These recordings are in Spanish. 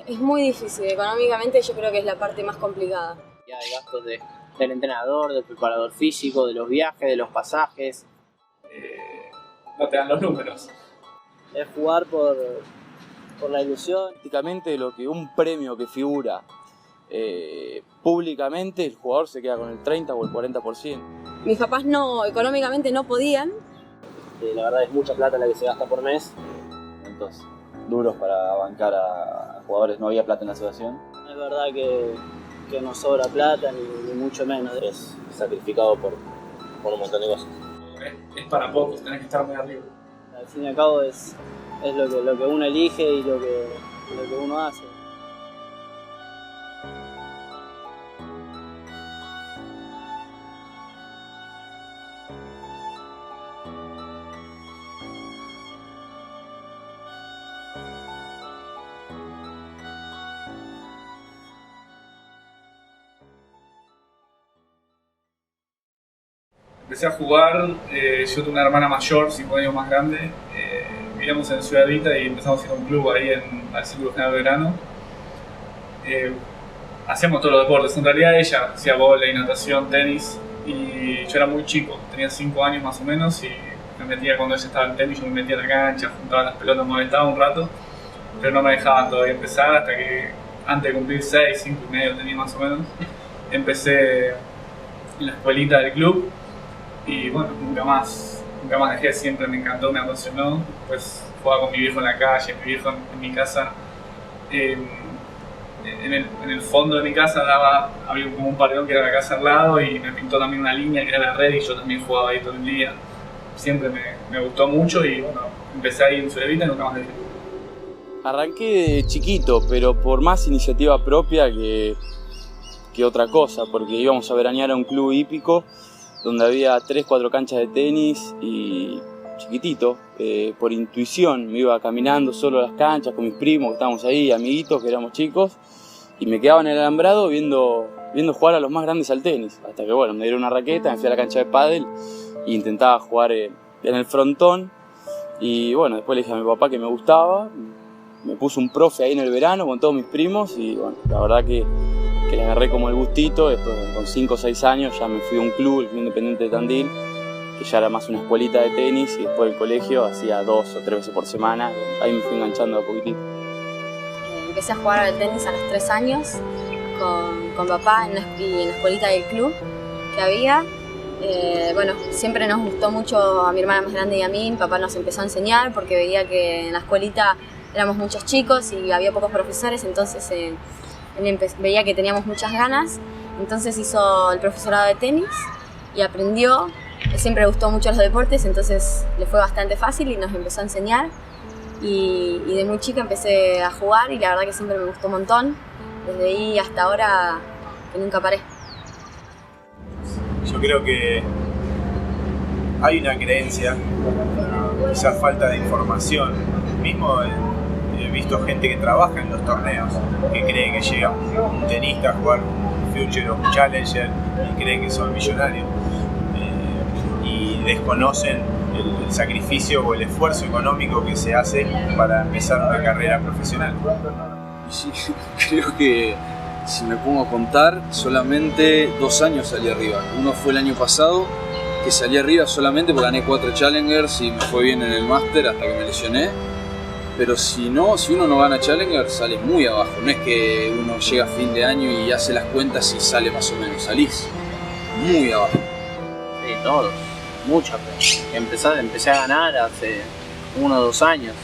Es muy difícil, económicamente yo creo que es la parte más complicada. Ya hay gastos del entrenador, del preparador físico, de los viajes, de los pasajes. No te dan los números. Es jugar por la ilusión. Prácticamente lo que un premio que figura públicamente, el jugador se queda con el 30 o el 40%. Mis papás económicamente no podían. La verdad es mucha plata la que se gasta por mes. Entonces, duros para bancar a jugadores, no había plata en la asociación. Es verdad que no sobra plata, ni mucho menos. Es sacrificado por un montón de cosas. Es para pocos, tenés que estar muy arriba. Al fin y al cabo es lo que uno elige y lo que uno hace. Empecé a jugar, yo tengo una hermana mayor, 5 años más grande. Vivíamos en Ciudad Vita y empezamos a ir a un club ahí al Círculo General Belgrano. Hacíamos todos los deportes, en realidad ella hacía vóley, natación, tenis, y yo era muy chico, tenía 5 años más o menos, y me metía cuando ella estaba en tenis, yo me metía a la cancha, juntaba las pelotas, me molestaba un rato, pero no me dejaban todavía empezar hasta que antes de cumplir 6, 5 y medio tenía más o menos, empecé en la escuelita del club. Y bueno, nunca más dejé, siempre me encantó, me apasionó. Pues jugaba con mi viejo en la calle, mi viejo en mi casa. En el fondo de mi casa había como un paredón que era la casa al lado y me pintó también una línea que era la red y yo también jugaba ahí todo el día. Siempre me gustó mucho y bueno, empecé ahí en Ciudad Vita y nunca más dejé. Arranqué de chiquito, pero por más iniciativa propia que otra cosa, porque íbamos a veranear a un club hípico donde había 3-4 canchas de tenis y chiquitito, por intuición me iba caminando solo a las canchas con mis primos que estábamos ahí, amiguitos que éramos chicos, y me quedaba en el alambrado viendo jugar a los más grandes al tenis, hasta que bueno, me dieron una raqueta, me fui a la cancha de pádel e intentaba jugar en el frontón, y bueno, después le dije a mi papá que me gustaba, me puso un profe ahí en el verano con todos mis primos y bueno, la verdad que le agarré como el gustito. Después con 5 o 6 años ya me fui a un club, el Club Independiente de Tandil, que ya era más una escuelita de tenis, y después del colegio hacía 2 o 3 veces por semana, ahí me fui enganchando a poquitito. Empecé a jugar al tenis a los 3 años con papá en la escuelita del club que había. Bueno, siempre nos gustó mucho a mi hermana más grande y a mí. Mi papá nos empezó a enseñar porque veía que en la escuelita éramos muchos chicos y había pocos profesores, entonces veía que teníamos muchas ganas, entonces hizo el profesorado de tenis y aprendió. Siempre le gustó mucho los deportes, entonces le fue bastante fácil y nos empezó a enseñar. Y de muy chica empecé a jugar y la verdad que siempre me gustó un montón. Desde ahí hasta ahora que nunca paré. Yo creo que hay una creencia, quizás falta de información. Mismo he visto gente que trabaja en los torneos, que cree que llega un tenista a jugar un Future o un Challenger y creen que son millonarios. Y desconocen el sacrificio o el esfuerzo económico que se hace para empezar una carrera profesional. Sí, creo que si me pongo a contar, solamente 2 años salí arriba. Uno fue el año pasado, que salí arriba solamente porque gané 4 Challengers y me fue bien en el Master hasta que me lesioné. Pero si uno no gana Challenger, sale muy abajo. No es que uno llega a fin de año y hace las cuentas y sale más o menos. Salís muy abajo. Sí, todos. Mucho. Empecé a ganar hace 1 o 2 años.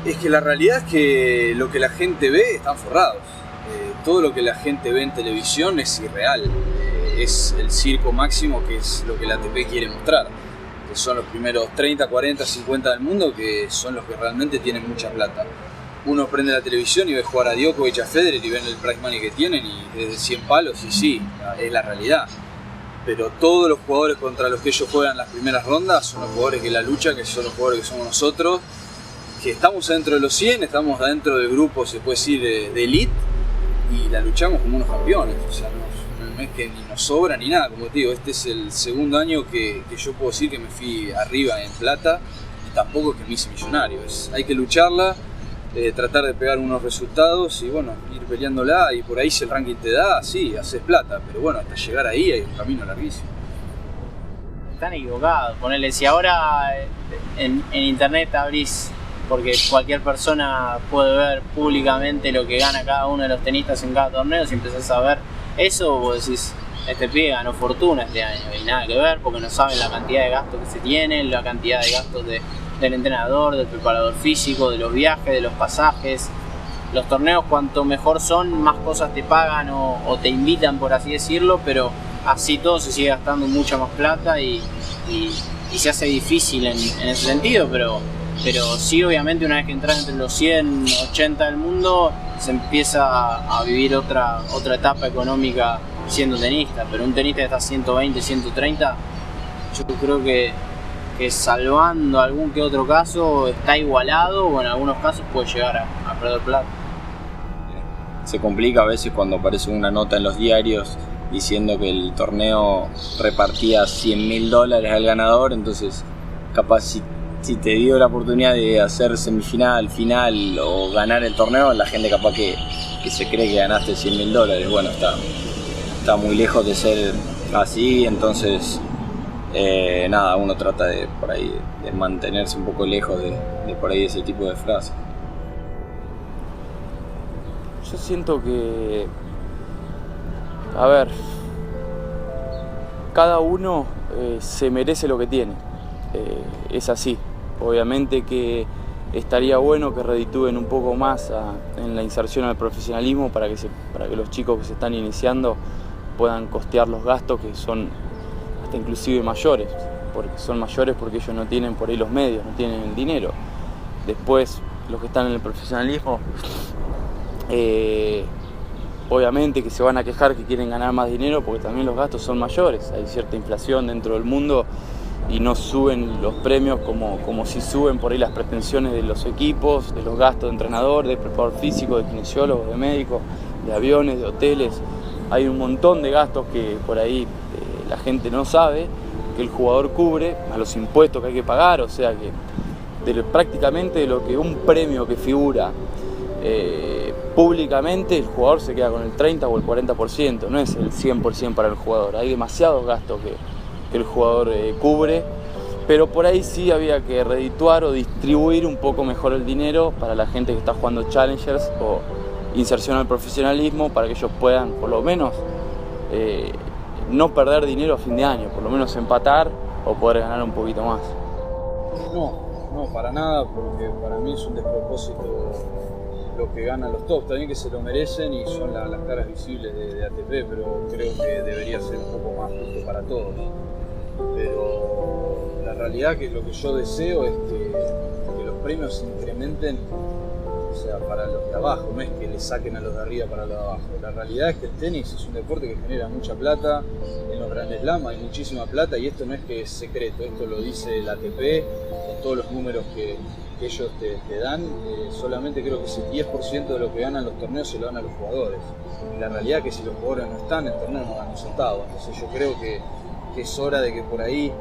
Es que la realidad es que lo que la gente ve están forrados. Todo lo que la gente ve en televisión es irreal. Es el circo máximo, que es lo que la ATP quiere mostrar. Que son los primeros 30, 40, 50 del mundo, que son los que realmente tienen mucha plata. Uno prende la televisión y ve jugar a Djokovic, a Federer y ven el prize money que tienen y desde 100 palos, y sí, es la realidad. Pero todos los jugadores contra los que ellos juegan las primeras rondas son los jugadores que la luchan, que son los jugadores que somos nosotros, que estamos dentro de los 100, estamos dentro del grupo, se puede decir, de elite, y la luchamos como unos campeones. O sea, no es que ni nos sobra ni nada, como te digo, este es el segundo año que yo puedo decir que me fui arriba en plata, y tampoco es que me hice millonario. Hay que lucharla, tratar de pegar unos resultados y bueno, ir peleándola, y por ahí si el ranking te da, sí, haces plata, pero bueno, hasta llegar ahí hay un camino larguísimo. Están equivocados, ponele, si ahora en internet abrís, porque cualquier persona puede ver públicamente lo que gana cada uno de los tenistas en cada torneo, si empezás a ver eso, vos decís, este pibe ganó fortuna este año, y nada que ver, porque no saben la cantidad de gastos que se tienen, la cantidad de gastos del entrenador, del preparador físico, de los viajes, de los pasajes. Los torneos cuanto mejor son, más cosas te pagan o te invitan, por así decirlo, pero así todo se sigue gastando mucha más plata y se hace difícil en ese sentido, pero sí, obviamente una vez que entras entre los 100, 80 del mundo, se empieza a vivir otra etapa económica siendo tenista, pero un tenista que está 120, 130, yo creo que salvando algún que otro caso está igualado, o en algunos casos puede llegar a perder plata. Se complica a veces cuando aparece una nota en los diarios diciendo que el torneo repartía $100.000 al ganador, entonces capaz si te dio la oportunidad de hacer semifinal, final o ganar el torneo, la gente capaz que se cree que ganaste $100.000. Bueno, está muy lejos de ser así, entonces nada, uno trata de por ahí de mantenerse un poco lejos de por ahí ese tipo de frases. Yo siento que, a ver, cada uno se merece lo que tiene, es así. Obviamente que estaría bueno que reditúen un poco más en la inserción al profesionalismo para que los chicos que se están iniciando puedan costear los gastos que son hasta inclusive mayores, porque son mayores porque ellos no tienen por ahí los medios, no tienen el dinero. Después, los que están en el profesionalismo, obviamente que se van a quejar que quieren ganar más dinero porque también los gastos son mayores, hay cierta inflación dentro del mundo y no suben los premios como si suben por ahí las pretensiones de los equipos, de los gastos de entrenador, de preparador físico, de kinesiólogo, de médico, de aviones, de hoteles. Hay un montón de gastos que por ahí la gente no sabe que el jugador cubre, a los impuestos que hay que pagar, o sea que prácticamente de lo que un premio que figura públicamente, el jugador se queda con el 30 o el 40%, no es el 100% para el jugador. Hay demasiados gastos que el jugador cubre, pero por ahí sí había que redituar o distribuir un poco mejor el dinero para la gente que está jugando Challengers o inserción al profesionalismo, para que ellos puedan por lo menos no perder dinero a fin de año, por lo menos empatar o poder ganar un poquito más. No, para nada, porque para mí es un despropósito lo que ganan los tops. También que se lo merecen y son las caras visibles de ATP, pero creo que debería ser un poco más justo para todos. Pero la realidad que lo que yo deseo es que los premios se incrementen, o sea, para los de abajo, no es que le saquen a los de arriba para los de abajo. La realidad es que el tenis es un deporte que genera mucha plata, en los Grand Slam hay muchísima plata y esto no es que es secreto, esto lo dice el ATP con todos los números que ellos te dan, solamente creo que ese 10% de lo que ganan los torneos se lo dan a los jugadores. Y la realidad es que si los jugadores no están, el torneo no gana un centavo. Entonces yo creo que es hora de que por ahí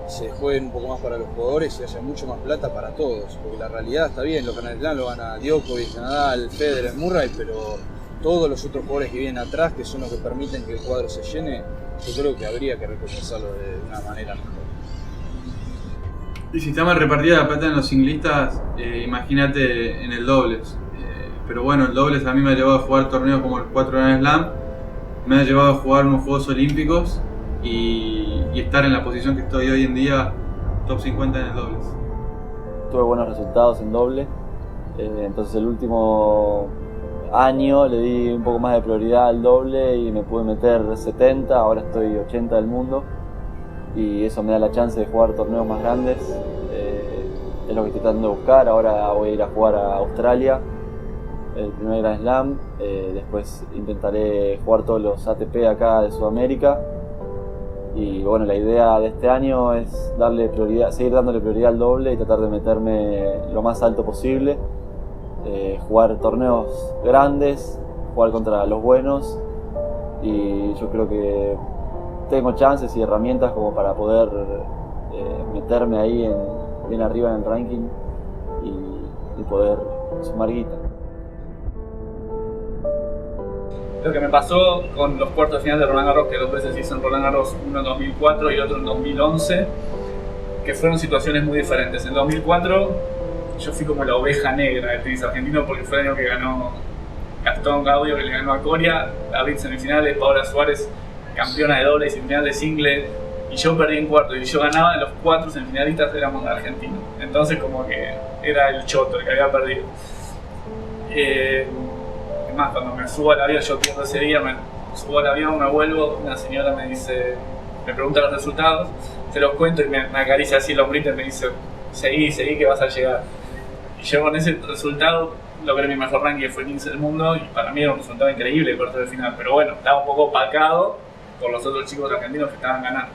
se jueguen un poco más para los jugadores y haya mucho más plata para todos. Porque la realidad está bien, los Grand Slam lo gana Djokovic, Nadal, Federer, Murray, pero todos los otros jugadores que vienen atrás, que son los que permiten que el cuadro se llene, yo creo que habría que recompensarlo de una manera mejor. El sistema de repartida de la plata en los singlistas, imagínate en el dobles. Pero bueno, el dobles a mí me ha llevado a jugar torneos como el 4 Grand Slam, me ha llevado a jugar unos Juegos Olímpicos y estar en la posición que estoy hoy en día, top 50 en el dobles. Tuve buenos resultados en doble, entonces el último año le di un poco más de prioridad al doble y me pude meter 70, ahora estoy 80 del mundo. Y eso me da la chance de jugar torneos más grandes, es lo que estoy tratando de buscar. Ahora voy a ir a jugar a Australia, el primer Grand Slam, después intentaré jugar todos los ATP acá de Sudamérica y bueno, la idea de este año es seguir dándole prioridad al doble y tratar de meterme lo más alto posible, jugar torneos grandes, jugar contra los buenos y yo creo que tengo chances y herramientas como para poder meterme ahí bien arriba en el ranking y poder su marguita. Lo que me pasó con los cuartos de final de Roland Garros, que 2 veces hice en Roland Garros, uno en 2004 y otro en 2011, que fueron situaciones muy diferentes. En 2004 yo fui como la oveja negra del tenis argentino porque fue el año que ganó Gastón Gaudio, que le ganó a Coria, David semifinales, Paola Suárez campeona de doble y semifinal de single, y yo perdí en cuarto y yo ganaba, los 4 semifinalistas éramos de argentinos. Entonces como que era el choto el que había perdido. Más, cuando me subo al avión, yo pierdo ese día, me subo al avión, me vuelvo, una señora me dice, me pregunta los resultados, se los cuento y me acaricia así el hombrito y me dice, seguí que vas a llegar. Y yo con ese resultado logré mi mejor ranking, que fue 15 del mundo, y para mí era un resultado increíble el cuarto de final, pero bueno, estaba un poco opacado por los otros chicos argentinos que estaban ganando.